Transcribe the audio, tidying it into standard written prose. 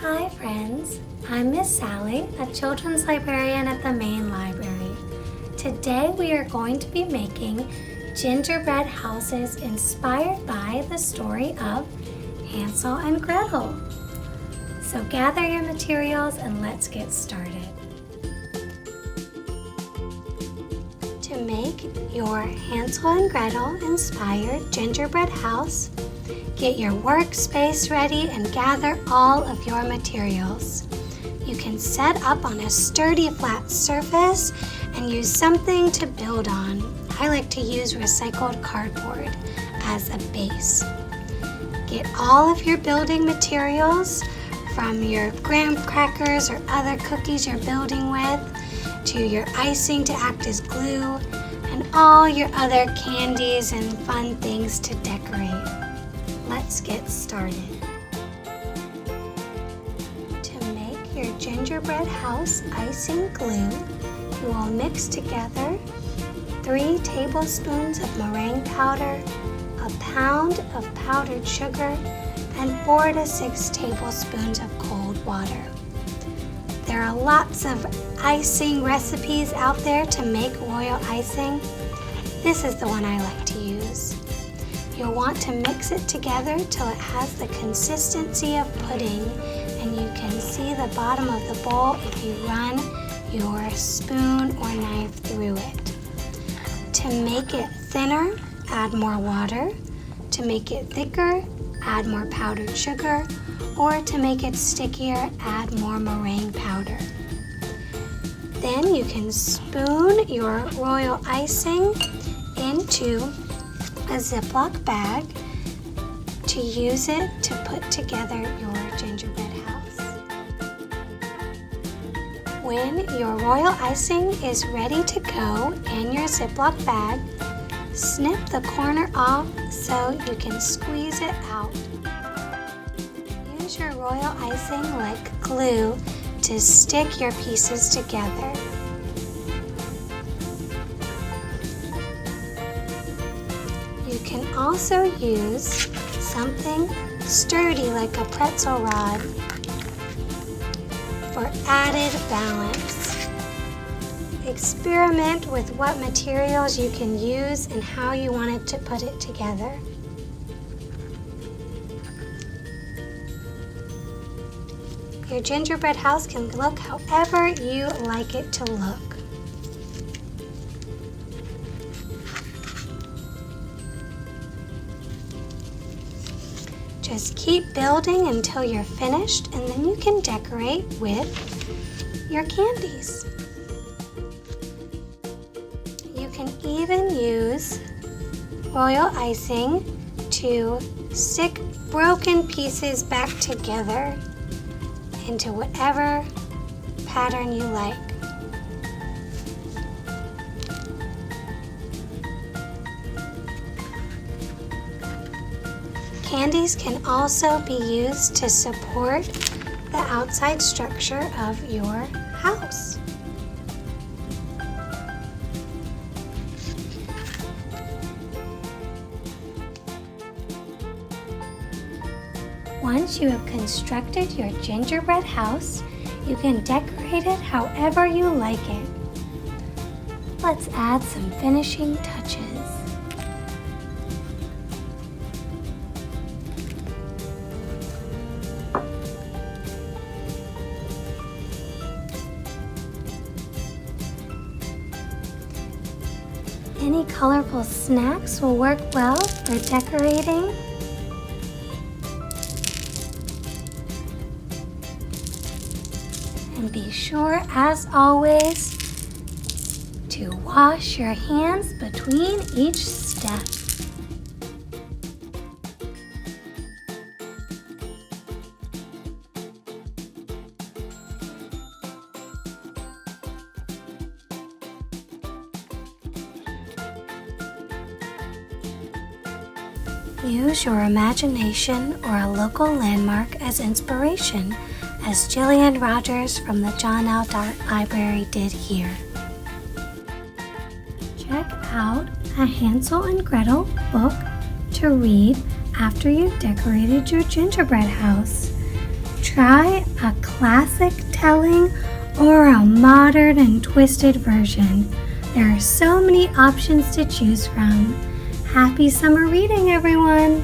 Hi friends, I'm Miss Sally, a children's librarian at the main library. Today we are going to be making gingerbread houses inspired by the story of Hansel and Gretel. So gather your materials and let's get started. To make your Hansel and Gretel inspired gingerbread house, get your workspace ready and gather all of your materials. You can set up on a sturdy flat surface and use something to build on. I like to use recycled cardboard as a base. Get all of your building materials from your graham crackers or other cookies you're building with, to your icing to act as glue, and all your other candies and fun things to decorate. Let's get started. To make your gingerbread house icing glue, you will mix together 3 tablespoons of meringue powder, a pound of powdered sugar, and 4 to 6 tablespoons of cold water. There are lots of icing recipes out there to make royal icing. This is the one I like to use. You'll want to mix it together till it has the consistency of pudding, and you can see the bottom of the bowl if you run your spoon or knife through it. To make it thinner, add more water. To make it thicker, add more powdered sugar, or to make it stickier, add more meringue powder. Then you can spoon your royal icing into a Ziploc bag to use it to put together your gingerbread house. When your royal icing is ready to go in your Ziploc bag, snip the corner off so you can squeeze it out. Use your royal icing like glue to stick your pieces together. You can also use something sturdy like a pretzel rod for added balance. Experiment with what materials you can use and how you want to put it together. Your gingerbread house can look however you like it to look. Just keep building until you're finished, and then you can decorate with your candies. You can even use royal icing to stick broken pieces back together into whatever pattern you like. Candies can also be used to support the outside structure of your house. Once you have constructed your gingerbread house, you can decorate it however you like it. Let's add some finishing touches. Any colorful snacks will work well for decorating. And be sure, as always, to wash your hands between each step. Use your imagination or a local landmark as inspiration, as Jillian Rogers from the John L. Dart Library did here. Check out a Hansel and Gretel book to read after you've decorated your gingerbread house. Try a classic telling or a modern and twisted version. There are so many options to choose from. Happy summer reading, everyone!